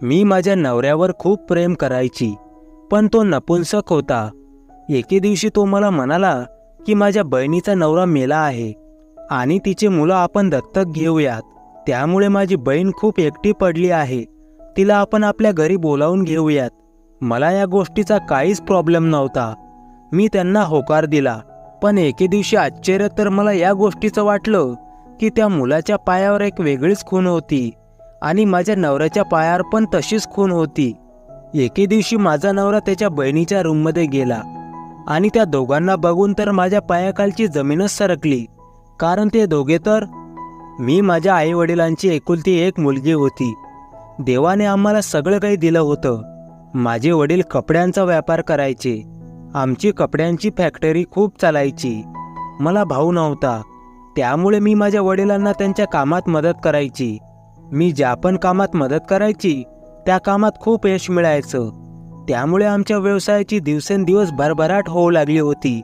मी माझ्या नवऱ्यावर खूप प्रेम करायची, पण तो नपुंसक होता. एके दिवशी तो मला म्हणाला की माझ्या बहिणीचा नवरा मेला आहे आणि तिचे मुलं आपण दत्तक घेऊयात. त्यामुळे माझी बहीण खूप एकटी पडली आहे. तिला आपण आपल्या घरी बोलावून घेऊयात. मला या गोष्टीचा काहीच प्रॉब्लेम नव्हता. मी त्यांना होकार दिला. पण एके दिवशी आश्चर्य तर मला या गोष्टीचं वाटलं की त्या मुलाच्या पायावर एक वेगळीच खूण होती आणि माझ्या नवऱ्याच्या पायावर पण तशीच खूण होती. एके दिवशी माझा नवरा त्याच्या बहिणीच्या रूममध्ये गेला आणि त्या दोघांना बघून तर माझ्या पायाखालची जमीनच सरकली. कारण ते दोघे तर मी माझ्या आईवडिलांची एकुलती एक मुलगी होती. देवाने आम्हाला सगळं काही दिलं होतं. माझे वडील कपड्यांचा व्यापार करायचे. आमची कपड्यांची फॅक्टरी खूप चालायची. मला भाऊ नव्हता, त्यामुळे मी माझ्या वडिलांना त्यांच्या कामात मदत करायची. मी ज्या पण कामात मदत करायची त्या कामात खूप यश मिळायचं. त्यामुळे आमच्या व्यवसायाची दिवसेंदिवस भरभराट होऊ लागली होती.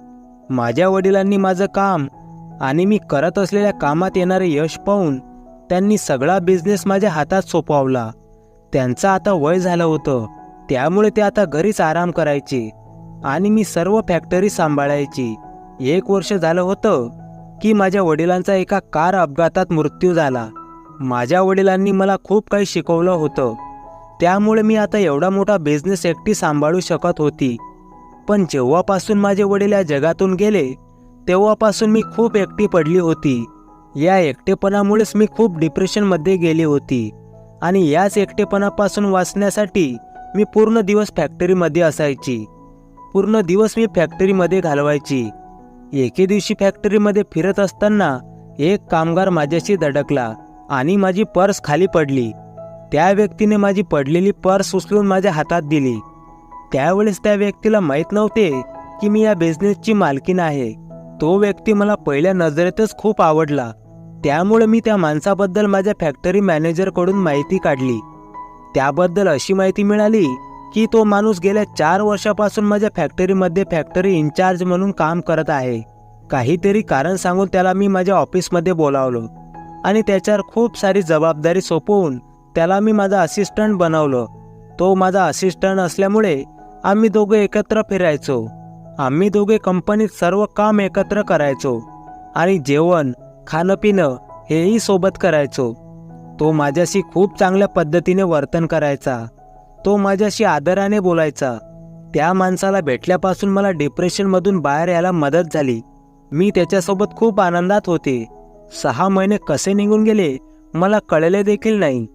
माझ्या वडिलांनी माझं काम आणि मी करत असलेल्या कामात येणारे यश पाहून त्यांनी सगळा बिझनेस माझ्या हातात सोपवला. त्यांचं आता वय झालं होतं, त्यामुळे ते आता घरीच आराम करायचे आणि मी सर्व फॅक्टरी सांभाळायची. 1 वर्ष झालं होतं की माझ्या वडिलांचा एका कार अपघातात मृत्यू झाला. माझ्या वडिलांनी मला खूप काही शिकवलं होतं, त्यामुळे मी आता एवढा मोठा बिझनेस एकटी सांभाळू शकत होती. पण जेव्हापासून माझे वडील या जगातून गेले तेव्हापासून मी खूप एकटी पडली होती. या एकटेपणामुळेच मी खूप डिप्रेशनमध्ये गेली होती आणि याच एकटेपणापासून वाचण्यासाठी मी पूर्ण दिवस फॅक्टरीमध्ये असायची. पूर्ण दिवस मी फॅक्टरीमध्ये घालवायची. एके दिवशी फॅक्टरीमध्ये फिरत असताना एक कामगार माझ्याशी धडकला आणि माझी पर्स खाली पडली. त्या व्यक्तीने माझी पडलेली पर्स उचलून माझ्या हातात दिली. त्यावेळेस त्या व्यक्तीला माहीत नव्हते की मी या बिझनेसची मालकीण आहे. तो व्यक्ती मला पहिल्या नजरेतच खूप आवडला. त्यामुळे मी त्या माणसाबद्दल माझ्या फॅक्टरी मॅनेजरकडून माहिती काढली. त्याबद्दल अशी माहिती मिळाली की तो माणूस गेल्या 4 वर्षापासून माझ्या फॅक्टरीमध्ये फॅक्टरी इन्चार्ज म्हणून काम करत आहे. काहीतरी कारण सांगून त्याला मी माझ्या ऑफिसमध्ये बोलावलं आणि त्याच्यावर खूप सारी जबाबदारी सोपवून त्याला मी माझा असिस्टंट बनवलं. तो माझा असिस्टंट असल्यामुळे आम्ही दोघे एकत्र फिरायचो. आम्ही दोघे कंपनीत सर्व काम एकत्र करायचो आणि जेवण खाणं पिणं हेही सोबत करायचो. तो माझ्याशी खूप चांगल्या पद्धतीने वर्तन करायचा. तो माझ्याशी आदराने बोलायचा. त्या माणसाला भेटल्यापासून मला डिप्रेशनमधून बाहेर यायला मदत झाली. मी त्याच्यासोबत खूप आनंदात होते. 6 महिने कसे निघून गेले मला कळले देखील नाही.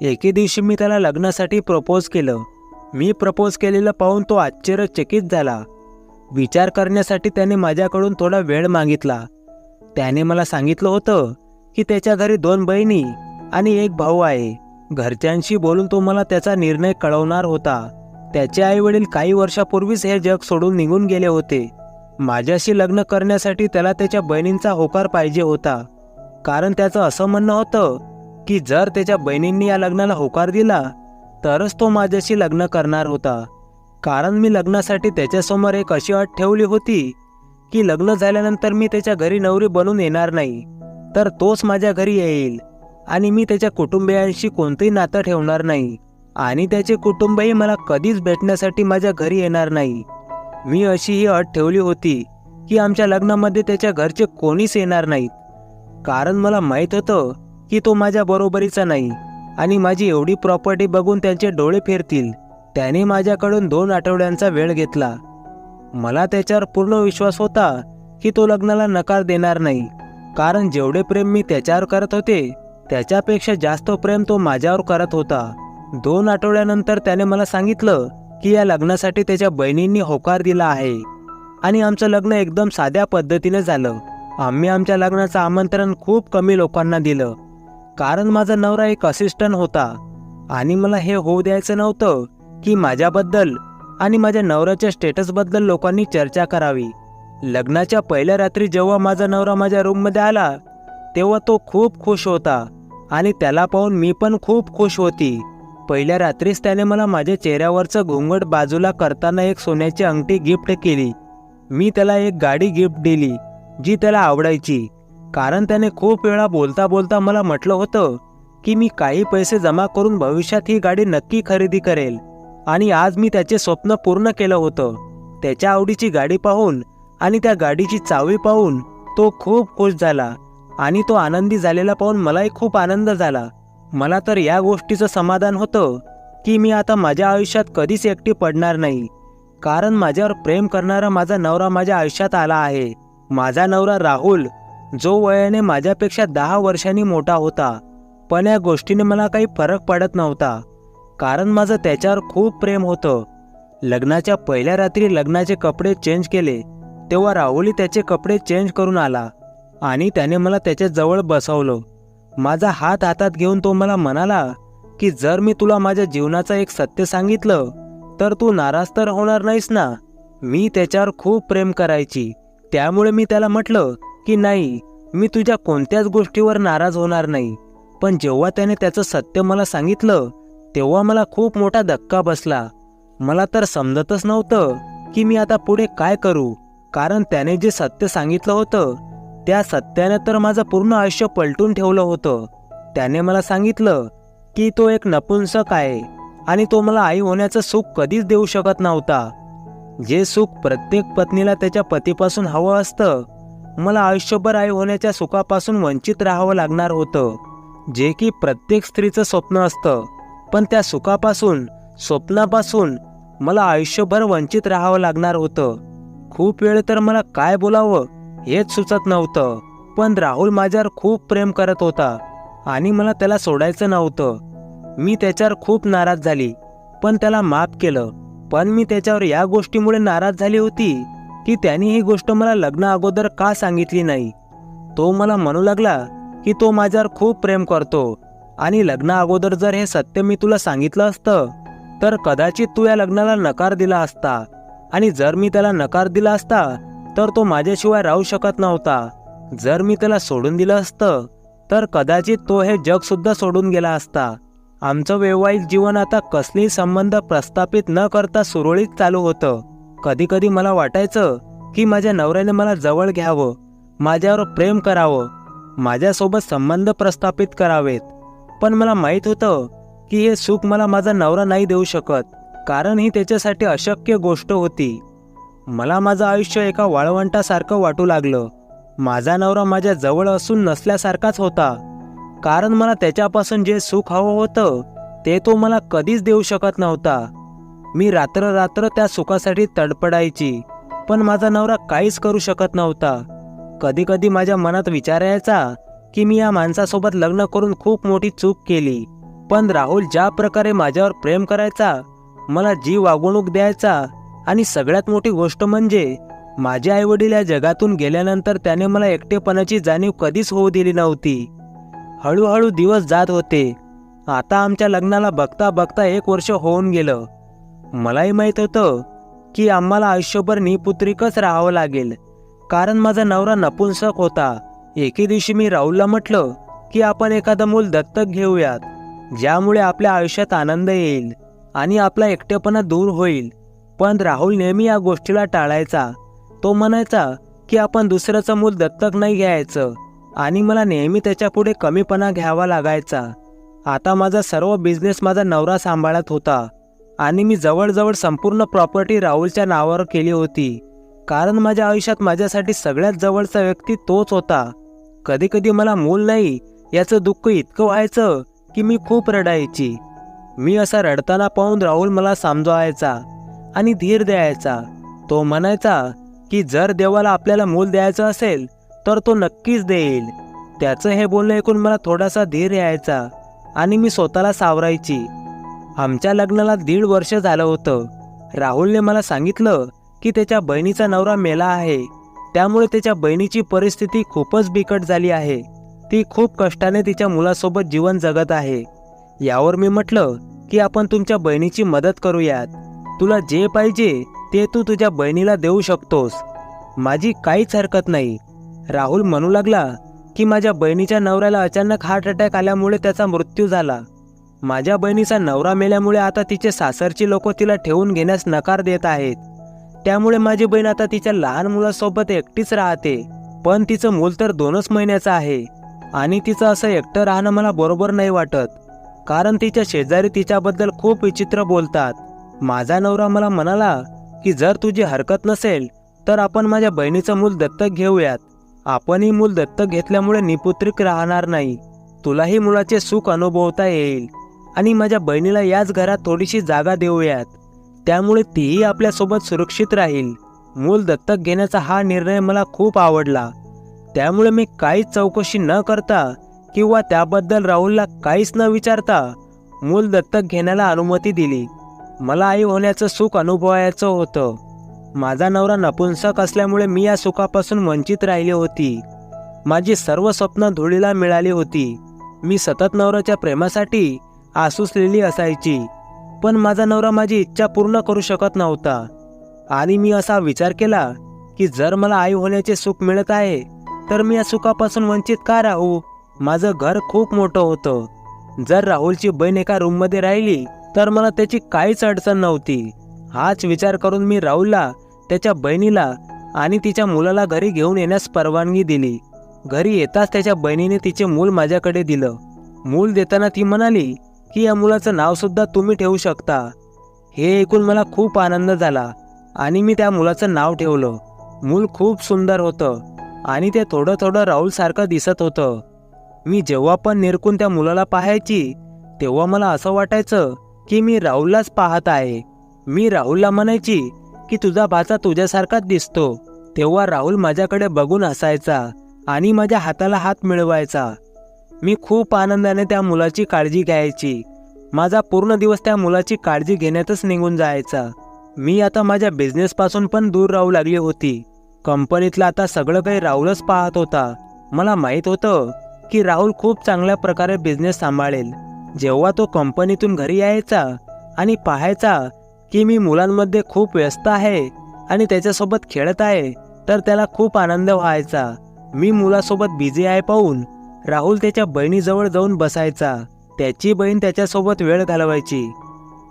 एके दिवशी मी त्याला लग्नासाठी प्रपोज केलं. मी प्रपोज केलेलं पाहून तो आश्चर्यचकित झाला. विचार करण्यासाठी त्याने माझ्याकडून थोडा वेळ मागितला. त्याने मला सांगितलं होतं की त्याच्या घरी 2 बहिणी आणि 1 भाऊ आहे. घरच्यांशी बोलून तो मला त्याचा निर्णय कळवणार होता. त्याचे आईवडील काही वर्षापूर्वीच हे जग सोडून निघून गेले होते. माझ्याशी लग्न करण्यासाठी त्याला त्याच्या बहिणींचा होकार पाहिजे होता. कारण त्याचं असं म्हणणं होतं की जर त्याच्या बहिणींनी या लग्नाला होकार दिला तरच तो माझ्याशी लग्न करणार होता. कारण मी लग्नासाठी त्याच्यासमोर एक अशी अट ठेवली होती की लग्न झाल्यानंतर मी त्याच्या घरी नवरी बनून येणार नाही, तर तोच माझ्या घरी येईल आणि मी त्याच्या कुटुंबियांशी कोणतंही नातं ठेवणार नाही आणि त्याचे कुटुंबही मला कधीच भेटण्यासाठी माझ्या घरी येणार नाही. मी अशी ही अट ठेवली होती की आमच्या लग्नामध्ये त्याच्या घरचे कोणीच येणार नाहीत. कारण मला माहीत होतं की तो माझ्या बरोबरीचा नाही आणि माझी एवढी प्रॉपर्टी बघून त्यांचे डोळे फिरतील. त्याने माझ्याकडून 2 आठवड्यांचा वेळ घेतला. मला त्याच्यावर पूर्ण विश्वास होता की तो लग्नाला नकार देणार नाही. कारण जेवढे प्रेम मी त्याच्यावर करत होते त्याच्यापेक्षा जास्त प्रेम तो माझ्यावर करत होता. 2 आठवड्यानंतर त्याने मला सांगितलं की या लग्नासाठी त्याच्या बहिणींनी होकार दिला आहे आणि आमचं लग्न एकदम साध्या पद्धतीने झालं. आम्ही आमच्या लग्नाचं आमंत्रण खूप कमी लोकांना दिलं. कारण माझा नवरा एक असिस्टंट होता आणि मला हे होऊ द्यायचं नव्हतं की माझ्याबद्दल आणि माझ्या नवऱ्याच्या स्टेटसबद्दल लोकांनी चर्चा करावी. लग्नाच्या पहिल्या रात्री जेव्हा माझा नवरा माझ्या रूममध्ये आला तेव्हा तो खूप खुश होता आणि त्याला पाहून मी पण खूप खुश होती. पहिल्या रात्रीच त्याने मला माझ्या चेहऱ्यावरचं घुंगट बाजूला करताना एक सोन्याची अंगठी गिफ्ट केली. मी त्याला एक गाडी गिफ्ट दिली जी त्याला आवडायची. कारण त्याने खूप वेळा बोलता बोलता मला म्हटलं होतं की मी काही पैसे जमा करून भविष्यात ही गाडी नक्की खरेदी करेल आणि आज मी त्याचे स्वप्न पूर्ण केलं होतं. त्याच्या आवडीची गाडी पाहून आणि त्या गाडीची चावी पाहून तो खूप खुश झाला आणि तो आनंदी झालेला पाहून मलाही खूप आनंद झाला. मला तर या गोष्टीचं समाधान होतं की मी आता माझ्या आयुष्यात कधीच एकटी पडणार नाही, कारण माझ्यावर प्रेम करणारा माझा नवरा माझ्या आयुष्यात आला आहे. माझा नवरा राहुल, जो वयाने माझ्यापेक्षा 10 वर्षांनी मोठा होता, पण या गोष्टीने मला काही फरक पडत नव्हता, कारण माझं त्याच्यावर खूप प्रेम होतं. लग्नाच्या पहिल्या रात्री लग्नाचे कपडे चेंज केले तेव्हा राहुलही त्याचे कपडे चेंज करून आला आणि त्याने मला त्याच्या जवळ बसवलं. माझा हात हातात घेऊन तो मला म्हणाला की जर मी तुला माझ्या जीवनाचं एक सत्य सांगितलं तर तू नाराज तर होणार नाहीस ना. मी त्याच्यावर खूप प्रेम करायची, त्यामुळे मी त्याला म्हटलं की नाही, मी तुझ्या कोणत्याच गोष्टीवर नाराज होणार नाही. पण जेव्हा त्याने त्याचं सत्य मला सांगितलं तेव्हा मला खूप मोठा धक्का बसला. मला तर समजतच नव्हतं की मी आता पुढे काय करू, कारण त्याने जे सत्य सांगितलं होतं त्या सत्याने तर माझं पूर्ण आयुष्य पलटून ठेवलं होतं. त्याने मला सांगितलं की तो एक नपुंसक आहे आणि तो मला आई होण्याचं सुख कधीच देऊ शकत नव्हता. जे सुख प्रत्येक पत्नीला त्याच्या पतीपासून हवं असतं, मला आयुष्यभर आई होण्याच्या सुखापासून वंचित राहावं लागणार होतं, जे की प्रत्येक स्त्रीचं स्वप्न असतं. पण त्या सुखापासून, स्वप्नापासून मला आयुष्यभर वंचित राहावं लागणार होतं. खूप वेळ तर मला काय बोलावं हेच सुचत नव्हतं. पण राहुल माझ्यावर खूप प्रेम करत होता आणि मला त्याला सोडायचं नव्हतं. मी त्याच्यावर खूप नाराज झाली, पण त्याला माफ केलं. पण मी त्याच्यावर या गोष्टीमुळे नाराज झाली होती की त्याने ही गोष्ट मला लग्न अगोदर का सांगितली नाही. तो मला म्हणू लागला की तो माझ्यावर खूप प्रेम करतो आणि लग्न अगोदर जर हे सत्य मी तुला सांगितलं असतं तर कदाचित तू या लग्नाला नकार दिला असता, आणि जर मी त्याला नकार दिला असता तर तो माझ्याशिवाय राहू शकत नव्हता. जर मी त्याला सोडून दिलं असतं तर कदाचित तो हे जग सुद्धा सोडून गेला असता. आमचं वैवाहिक जीवन आता कसलेही संबंध प्रस्थापित न करता सुरळीत चालू होतं. कधी कधी मला वाटायचं की माझ्या नवऱ्याने मला जवळ घ्यावं, माझ्यावर प्रेम करावं, माझ्यासोबत संबंध प्रस्थापित करावेत. पण मला माहीत होतं की हे सुख मला माझा नवरा नाही देऊ शकत, कारण ही त्याच्यासाठी अशक्य गोष्ट होती. मला माझं आयुष्य एका वाळवंटासारखं वाटू लागलं. माझा नवरा माझ्या जवळ असून नसल्यासारखाच होता, कारण मला त्याच्यापासून जे सुख हवं होतं ते तो मला कधीच देऊ शकत नव्हता. मी रात्र रात्र त्या सुखासाठी तडपडायची, पण माझा नवरा काहीच करू शकत नव्हता. कधी कधी माझ्या मनात विचार यायचा की मी या माणसासोबत लग्न करून खूप मोठी चूक केली. पण राहुल ज्या प्रकारे माझ्यावर प्रेम करायचा, मला जी वागणूक द्यायचा, आणि सगळ्यात मोठी गोष्ट म्हणजे माझे आईवडील या जगातून गेल्यानंतर त्याने मला एकटेपणाची जाणीव कधीच होऊ दिली नव्हती. हळूहळू दिवस जात होते. आता आमच्या लग्नाला बघता बघता 1 वर्ष होऊन गेलं. मलाही माहीत होतं की आम्हाला आयुष्यभर निपुत्रिकच राहावं लागेल, कारण माझा नवरा नपुंसक होता. एके दिवशी मी राहुलला म्हटलं की आपण एखादं मूल दत्तक घेऊयात, ज्यामुळे आपल्या आयुष्यात आनंद येईल आणि आपला एकटेपणा दूर होईल. पण राहुल नेहमी या गोष्टीला टाळायचा. तो म्हणायचा की आपण दुसऱ्याचं मूल दत्तक नाही घ्यायचं, आणि मला नेहमी त्याच्यापुढे कमीपणा घ्यावा लागायचा. आता माझा सर्व बिझनेस माझा नवरा सांभाळत होता आणि मी जवळजवळ संपूर्ण प्रॉपर्टी राहुलच्या नावावर केली होती, कारण माझ्या आयुष्यात माझ्यासाठी सगळ्यात जवळचा व्यक्ती तोच होता. कधी कधी मला मूल नाही याचं दुःख इतकं व्हायचं की मी खूप रडायची. मी असा रडताना पाहून राहुल मला समजवायचा आणि धीर द्यायचा. तो म्हणायचा की जर देवाला आपल्याला मूल द्यायचं असेल तर तो नक्कीच देईल. त्याचं हे बोलणं ऐकून मला थोडासा धीर यायचा आणि मी स्वतःला सावरायची. आमच्या लग्नाला 1.5 वर्ष झालं होतं. राहुलने मला सांगितलं की त्याच्या बहिणीचा नवरा मेला आहे, त्यामुळे त्याच्या बहिणीची परिस्थिती खूपच बिकट झाली आहे. ती खूप कष्टाने तिच्या मुलासोबत जीवन जगत आहे. यावर मी म्हटलं की आपण तुमच्या बहिणीची मदत करूयात. तुला जे पाहिजे ते तू तुझ्या बहिणीला देऊ शकतोस, माझी काहीच हरकत नाही. राहुल म्हणू लागला की माझ्या बहिणीच्या नवऱ्याला अचानक हार्ट अटॅक आल्यामुळे त्याचा मृत्यू झाला. माझ्या बहिणीचा नवरा मेल्यामुळे आता तिचे सासरची लोक तिला ठेवून घेण्यास नकार देत आहेत. त्यामुळे माझी बहीण आता तिच्या लहान मुलासोबत एकटीच राहते. पण तिचं मूल तर 2च महिन्याचं आहे. आणि तिचं असं एकटं राहणं मला बरोबर नाही वाटत, कारण तिच्या शेजारी तिच्याबद्दल खूप विचित्र बोलतात। माझा नवरा मला म्हणाला की जर तुझी हरकत नसेल तर आपण माझ्या बहिणीचं मूल दत्तक घेऊयात। आपण ही मूल दत्तक घेतल्यामुळे निपुत्रिक राहणार नाही, तुलाही मुलाचे सुख अनुभवता येईल आणि माझ्या बहिणीला याच घरात थोडीशी जागा देऊयात, त्यामुळे तीही आपल्यासोबत सुरक्षित राहील। मूल दत्तक घेण्याचा हा निर्णय मला खूप आवडला, त्यामुळे मी काहीच चौकशी न करता किंवा त्याबद्दल राहुलला काहीच न विचारता मूल दत्तक घेण्याला अनुमती दिली। मला आई होण्याचं सुख अनुभवायचं होतं। माझा नवरा नपुंसक असल्यामुळे मी या सुखापासून वंचित राहिली होती। माझी सर्व स्वप्न धुळीला मिळाली होती। मी सतत नवऱ्याच्या प्रेमासाठी आसुसलेली असायची, पण माझा नवरा माझी इच्छा पूर्ण करू शकत नव्हता। आणि मी असा विचार केला की जर मला आई होण्याचे सुख मिळत आहे तर मी या सुखापासून वंचित का राहू। माझं घर खूप मोठं होतं, जर राहुलची बहीण एका रूममध्ये राहिली तर मला त्याची काहीच अडचण नव्हती। हाच विचार करून मी राहुलला, त्याच्या बहिणीला आणि तिच्या मुलाला घरी घेऊन येण्यास परवानगी दिली। घरी येताच त्याच्या बहिणीने तिचे मूल माझ्याकडे दिलं। मूल देताना ती म्हणाली की या मुलाचं नाव सुद्धा तुम्ही ठेवू शकता। हे ऐकून मला खूप आनंद झाला आणि मी त्या मुलाचं नाव ठेवलं। मूल खूप सुंदर होतं आणि ते थोडं थोडं राहुलसारखं दिसत होतं। मी जेव्हा पण निरखून त्या मुलाला पाहायची तेव्हा मला असं वाटायचं की मी राहुललाच पाहत आहे। मी राहुलला म्हणायची की तुझा भाचा तुझ्यासारखाच दिसतो, तेव्हा राहुल माझ्याकडे बघून हसायचा आणि माझ्या हाताला हात मिळवायचा। मी खूप आनंदाने त्या मुलाची काळजी घ्यायची। माझा पूर्ण दिवस त्या मुलाची काळजी घेण्यातच निघून जायचा। मी आता माझ्या बिझनेसपासून पण दूर राहू लागली होती। कंपनीतलं आता सगळं काही राहुलच पाहत होता। मला माहीत होतं की राहुल खूप चांगल्या प्रकारे बिझनेस सांभाळेल। जेव्हा तो कंपनीतून घरी यायचा आणि पाहायचा की मी मुलांमध्ये खूप व्यस्त आहे आणि त्याच्यासोबत खेळत आहे तर त्याला खूप आनंद व्हायचा। मी मुलासोबत बिझी आहे पाहून राहुल त्याच्या बहिणीजवळ जाऊन बसायचा, त्याची बहीण त्याच्यासोबत वेळ घालवायची।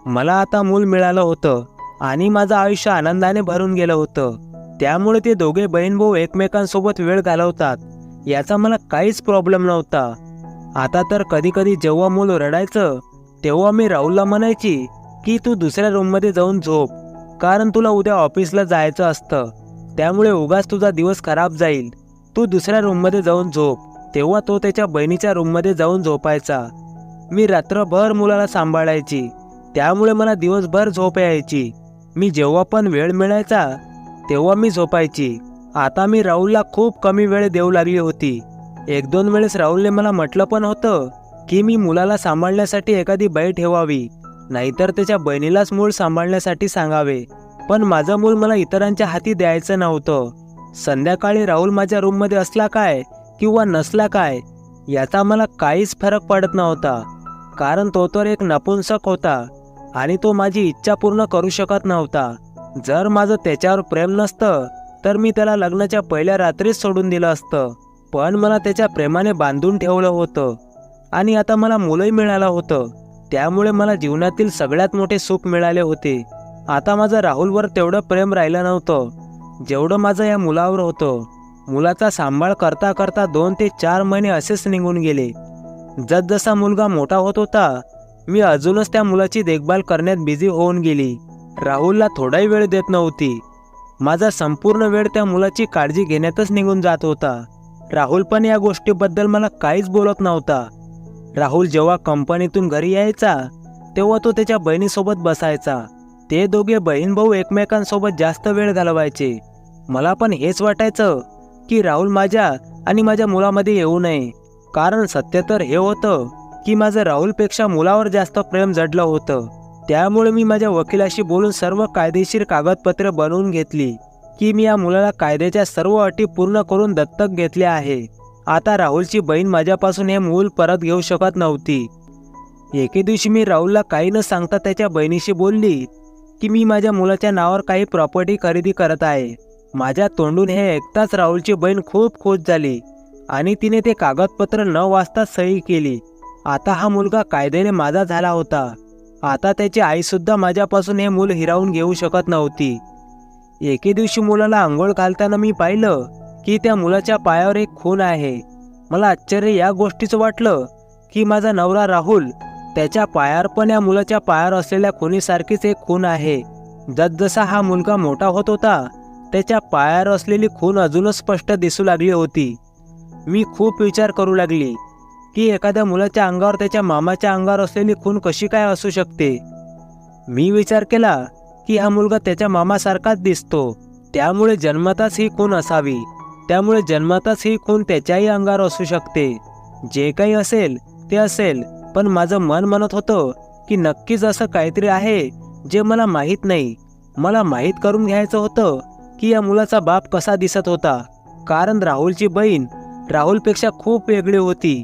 मला आता मूल मिळालं होतं आणि माझं आयुष्य आनंदाने भरून गेलं होतं, त्यामुळे ते दोघे बहीण भाऊ एकमेकांसोबत वेळ घालवतात याचा मला काहीच प्रॉब्लेम नव्हता। आता तर कधी कधी जेव्हा मूल रडायचं तेव्हा मी राहुलला म्हणायची की तू दुसऱ्या रूममध्ये जाऊन झोप, कारण तुला उद्या ऑफिसला जायचं असतं, त्यामुळे उगाच तुझा दिवस खराब जाईल, तू दुसऱ्या रूममध्ये जाऊन झोप। तेव्हा तो त्याच्या बहिणीच्या रूममध्ये जाऊन झोपायचा। मी रात्रभर मुलाला सांभाळायची, त्यामुळे मला दिवसभर झोप यायची। मी जेव्हा पण वेळ मिळायचा तेव्हा मी झोपायची। आता मी राहुलला खूप कमी वेळ देऊ लागली होती। एक दोन वेळेस राहुलने मला म्हटलं पण होतं की मी मुलाला सांभाळण्यासाठी एखादी बाई ठेवावी, नाहीतर त्याच्या बहिणीलाच मूल सांभाळण्यासाठी सांगावे, पण माझं मूल मला इतरांच्या हाती द्यायचं नव्हतं। संध्याकाळी राहुल माझ्या रूममध्ये असला काय किंवा नसला काय याचा मला काहीच फरक पडत नव्हता, कारण तो तर एक नपुंसक होता आणि तो माझी इच्छा पूर्ण करू शकत नव्हता। जर माझं त्याच्यावर प्रेम नसतं तर मी त्याला लग्नाच्या पहिल्या रात्रीच सोडून दिलं असतं, पण मला त्याच्या प्रेमाने बांधून ठेवलं होतं आणि आता मला मुलंही मिळालं होतं, त्यामुळे मला जीवनातील सगळ्यात मोठे सुख मिळाले होते। आता माझं राहुलवर तेवढं प्रेम राहिलं नव्हतं जेवढं माझं या मुलावर होतं। मुलाचा सांभाळ करता करता 2 ते 4 महिने असेच निघून गेले। जसजसा मुलगा मोठा होत होता मी अजूनच त्या मुलाची देखभाल करण्यात बिझी होऊन गेली। राहुलला थोडाही वेळ देत नव्हती। माझा संपूर्ण वेळ त्या मुलाची काळजी घेण्यातच निघून जात होता। राहुल पण या गोष्टीबद्दल मला काहीच बोलत नव्हता। राहुल जेव्हा कंपनीतून घरी यायचा तेव्हा तो त्याच्या बहिणीसोबत बसायचा। ते दोघे बहीण भाऊ एकमेकांसोबत जास्त वेळ घालवायचे। मला पण हेच वाटायचं की राहुल माझ्या आणि माझ्या मुलामध्ये येऊ नये, कारण सत्य तर हे होतं की माझं राहुलपेक्षा मुलावर जास्त प्रेम जडलं होतं। त्यामुळे मी माझ्या वकिलाशी बोलून सर्व कायदेशीर कागदपत्रे बनवून घेतली की मी या मुलाला कायद्याच्या सर्व अटी पूर्ण करून दत्तक घेतले आहे। आता राहुलची बहीण माझ्यापासून हे मूल परत घेऊ शकत नव्हती। एके दिवशी मी राहुलला काही न सांगता त्याच्या बहिणीशी बोलली की मी माझ्या मुलाच्या नावावर काही प्रॉपर्टी खरेदी करत आहे। माझ्या तोंडून हे ऐकताच राहुलची बहीण खूप खुश झाली आणि तिने ते कागदपत्र न वाचता सही केली। आता हा मुलगा कायद्याने माझा झाला होता। आता त्याची आईसुद्धा माझ्यापासून हे मूल हिरावून घेऊ शकत नव्हती। एके दिवशी मुलाला आंघोळ घालताना मी पाहिलं की त्या मुलाच्या पायावर एक खून आहे। मला आश्चर्य या गोष्टीचं वाटलं की माझा नवरा राहुल त्याच्या पायावर पण या मुलाच्या पायावर असलेल्या खुनीसारखीच एक खून आहे. जसजसा हा मुलगा मोठा होत होता त्याच्या पायावर असलेली खून अजूनच स्पष्ट दिसू लागली होती. मी खूप विचार करू लागली की एखाद्या मुलाच्या अंगावर त्याच्या मामाच्या अंगावर असलेली खून कशी काय असू शकते. मी विचार केला की हा मुलगा त्याच्या मामासारखाच दिसतो, त्यामुळे जन्मताच ही खून असावी. त्यामुळे जन्मताच ही खून त्याच्याही अंगावर असू शकते. जे काही असेल ते असेल, पण माझं मन म्हणत होतं की नक्कीच असं काहीतरी आहे जे मला माहीत नाही. मला माहीत करून घ्यायचं होतं की या मुलाचा बाप कसा दिसत होता, कारण राहुलची बहीण राहुलपेक्षा खूप वेगळी होती.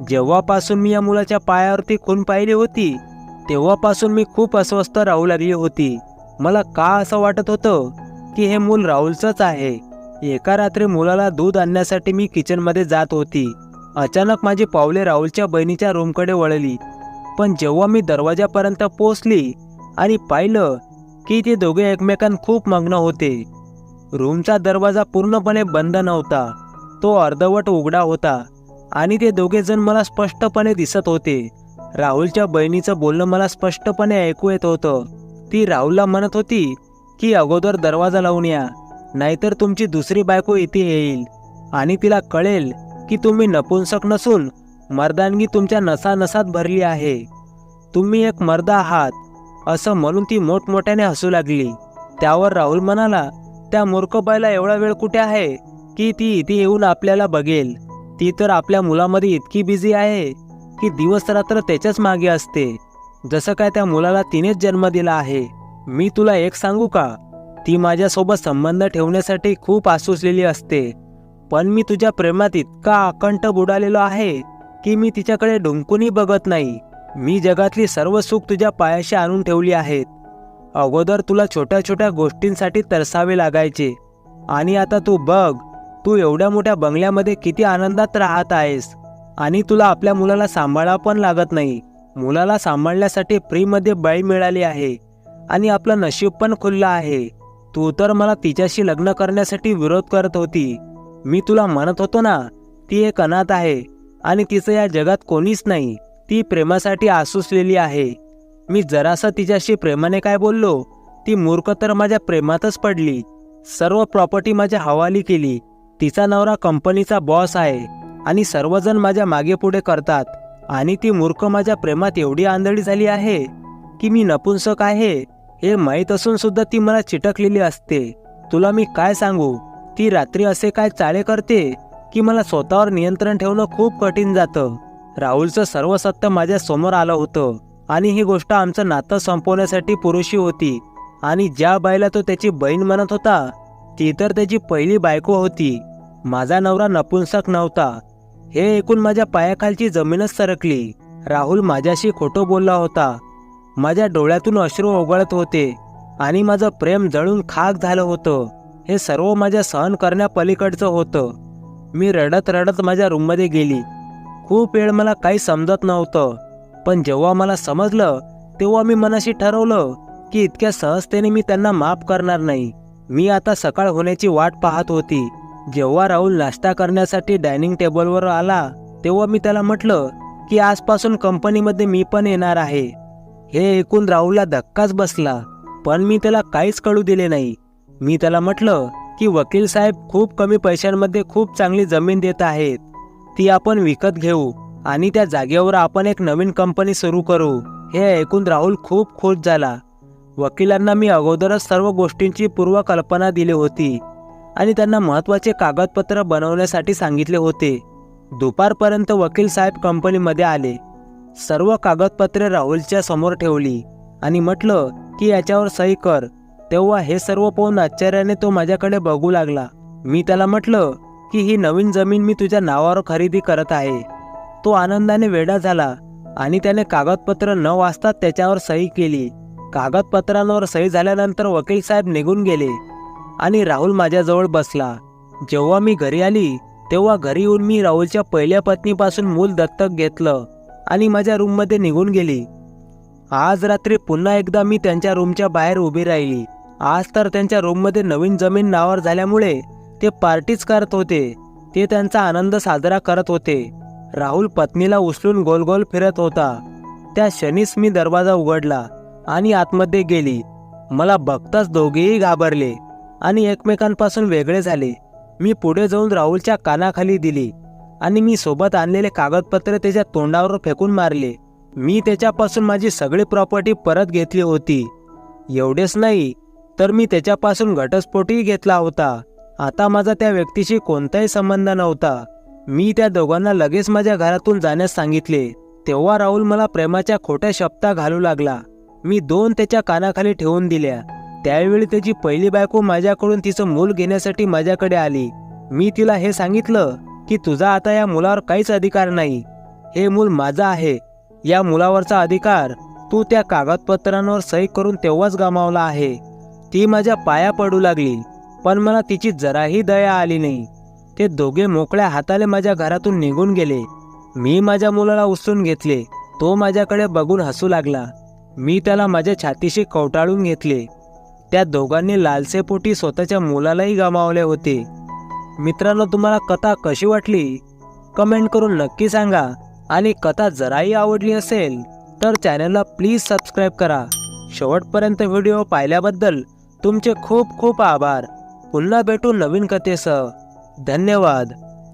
जेव्हापासून मी या मुलाच्या पायावरती खून पाहिली होती तेव्हापासून मी खूप अस्वस्थ राहू लागली होती. मला का असं वाटत होतं की हे मूल राहुलचंच आहे. एका रात्री मुलाला दूध आणण्यासाठी मी किचनमध्ये जात होती. अचानक माझी पावले राहुलच्या बहिणीच्या रूमकडे वळली. पण जेव्हा मी दरवाजापर्यंत पोहोचली आणि पाहिलं की ते दोघे एकमेकांत खूप मग्न होते. रूमचा दरवाजा पूर्णपणे बंद नव्हता, तो अर्धवट उघडा होता आणि ते दोघे जण मला स्पष्टपणे दिसत होते. राहुलच्या बहिणीचं बोलणं मला स्पष्टपणे ऐकू येत होतं. ती राहुलला म्हणत होती की अगोदर दरवाजा लावून या, नाहीतर तुमची दुसरी बायको इथे येईल आणि तिला कळेल की तुम्ही नपुंसक नसून मर्दानगी तुमच्या नसानसात भरली आहे. तुम्ही एक मर्द आहात, असं म्हणून ती मोठमोठ्याने हसू लागली. त्यावर राहुल म्हणाला, त्या मूर्ख बाईला एवढा वेळ कुठे आहे की ती इथे येऊन आपल्याला बघेल. ती तर आपल्या मुलामध्ये इतकी बिझी आहे की दिवस रात्र त्याच्याच मागे असते, जसं काय त्या मुलाला तिनेच जन्म दिला आहे. मी तुला एक सांगू का, ती माझ्यासोबत संबंध ठेवण्यासाठी खूप आसुसलेली असते, पण मी तुझ्या प्रेमात इतका अकंठ बुडालेलो आहे की मी तिच्याकडे डुंकूनही बघत नाही. मी जगातली सर्व सुख तुझ्या पायाशी आणून ठेवली आहेत. अगोदर तुला छोट्या छोट्या गोष्टींसाठी तरसावे लागायचे आणि आता तू बघ, तू एवढ्या मोठ्या बंगल्यामध्ये किती आनंदात राहत आहेस आणि तुला आपल्या मुलाला सांभाळा पण लागत नाही. मुलाला सांभाळण्यासाठी फ्रीमध्ये बाई मिळाली आहे आणि आपलं नशीब पण खुललं आहे. तू तर मला तिच्याशी लग्न करण्यासाठी विरोध करत होती. मी तुला म्हणत होतो ना, ती एक अनाथ आहे आणि तिचं या जगात कोणीच नाही. ती प्रेमासाठी आसुसलेली आहे. मी जरासं तिच्याशी प्रेमाने काय बोललो, ती मूर्ख तर माझ्या प्रेमातच पडली. सर्व प्रॉपर्टी माझ्या हवाली केली. तिचा नवरा कंपनीचा बॉस आहे आणि सर्वजण माझ्या मागे पुढे करतात आणि ती मूर्ख माझ्या प्रेमात एवढी आंधळी झाली आहे की मी नपुंसक आहे हे माहीत असून सुद्धा ती मला चिटकलेली असते. तुला मी काय सांगू, ती रात्री असे काय चाळे करते की मला स्वतःवर नियंत्रण ठेवणं खूप कठीण जातं. राहुलचं सर्व सत्य माझ्या समोर आलं होतं आणि ही गोष्ट आमचं नातं संपवण्यासाठी पुरेशी होती. आणि ज्या बाईला तो त्याची बहीण म्हणत होता ती तर त्याची पहिली बायको होती. माझा नवरा नपुंसक नव्हता हे ऐकून माझ्या पायाखालची जमीनच सरकली. राहुल माझ्याशी खोटं बोलला होता. माझ्या डोळ्यातून अश्रू ओघळत होते आणि माझं प्रेम जळून खाक झालं होतं. हे सर्व माझ्या सहन करण्यापलीकडचं होतं. मी रडत रडत माझ्या रूममध्ये गेली. खूप वेळ मला काही समजत नव्हतं, पण जेव्हा मला समजलं तेव्हा मी मनाशी ठरवलं की इतक्या सहजतेने मी त्यांना माफ करणार नाही. मी आता सकाळ होण्याची वाट पाहत होती. जेव्हा राहुल नाश्ता करण्यासाठी डायनिंग टेबलवर आला तेव्हा मी त्याला म्हटलं की आजपासून कंपनीमध्ये मी पण येणार आहे. हे ऐकून राहुलला धक्काच बसला, पण मी त्याला काहीच कळू दिले नाही. मी त्याला म्हटलं की वकील साहेब खूप कमी पैशांमध्ये खूप चांगली जमीन देत आहेत, ती आपण विकत घेऊ आणि त्या जागेवर आपण एक नवीन कंपनी सुरू करू. हे ऐकून राहुल खूप खुश झाला. वकिलांना मी अगोदरच सर्व गोष्टींची पूर्वकल्पना दिली होती आणि त्यांना महत्त्वाचे कागदपत्र बनवण्यासाठी सांगितले होते. दुपारपर्यंत वकील साहेब कंपनीमध्ये आले. सर्व कागदपत्रे राहुलच्या समोर ठेवली आणि म्हटलं की याच्यावर सही कर. तेव्हा हे सर्व पाहून आश्चर्याने तो माझ्याकडे बघू लागला. मी त्याला म्हटलं की ही नवीन जमीन मी तुझ्या नावावर खरेदी करत आहे. तो आनंदाने वेडा झाला आणि त्याने कागदपत्र न वाचता त्याच्यावर सही केली. कागदपत्रांवर सही झाल्यानंतर वकील साहेब निघून गेले आणि राहुल माझ्याजवळ बसला. जेव्हा मी घरी आली तेव्हा घरी येऊन मी राहुलच्या पहिल्या पत्नीपासून मूल दत्तक घेतलं आणि माझ्या रूममध्ये निघून गेली. आज रात्री पुन्हा एकदा मी त्यांच्या रूमच्या बाहेर उभी राहिली. आज तर त्यांच्या रूममध्ये नवीन जमीन नावावर झाल्यामुळे ते पार्टीच करत होते ते त्यांचा आनंद साजरा करत होते. राहुल पत्नीला उचलून गोल गोल फिरत होता. त्या क्षणीच मी दरवाजा उघडला आणि आतमध्ये गेली. मला बघताच दोघेही घाबरले आणि एकमेकांपासून वेगळे झाले. मी पुढे जाऊन राहुलच्या कानाखाली दिली आणि मी सोबत आणलेले कागदपत्रे त्याच्या तोंडावर फेकून मारले. मी त्याच्यापासून माझी सगळी प्रॉपर्टी परत घेतली होती. एवढेच नाही तर मी त्याच्यापासून घटस्फोटही घेतला होता. आता माझा त्या व्यक्तीशी कोणताही संबंध नव्हता. मी त्या दोघांना लगेच माझ्या घरातून जाण्यास सांगितले. तेव्हा राहुल मला प्रेमाच्या खोट्या शब्दा घालू लागला. मी 2 त्याच्या कानाखाली ठेवून दिल्या. त्यावेळी त्याची पहिली बायको माझ्याकडून तिचं मूल घेण्यासाठी माझ्याकडे आली. मी तिला हे सांगितलं की तुझा आता या मुलावर काहीच अधिकार नाही. हे मूल माझं आहे. या मुलावरचा अधिकार तू त्या कागदपत्रांवर सही करून तेव्हाच गमावला आहे. ती माझ्या पाया पडू लागली, पण मला तिची जराही दया आली नाही. ते दोघे मोकळ्या हाताने माझ्या घरातून निघून गेले. मी माझ्या मुलाला उचलून घेतले. तो माझ्याकडे बघून हसू लागला. मी त्याला माझ्या छातीशी कवटाळून घेतले. त्या दोघांनी लालसेपोटी स्वतःच्या मुलालाही गमावले होते. मित्रांनो, तुम्हाला कथा कशी वाटली कमेंट करून नक्की सांगा. आणि कथा जराही आवडली असेल तर चॅनलला प्लीज सबस्क्राईब करा. शेवटपर्यंत व्हिडिओ पाहिल्याबद्दल तुमचे खूप खूप आभार. पुन्हा भेटू नवीन कथेसह. धन्यवाद.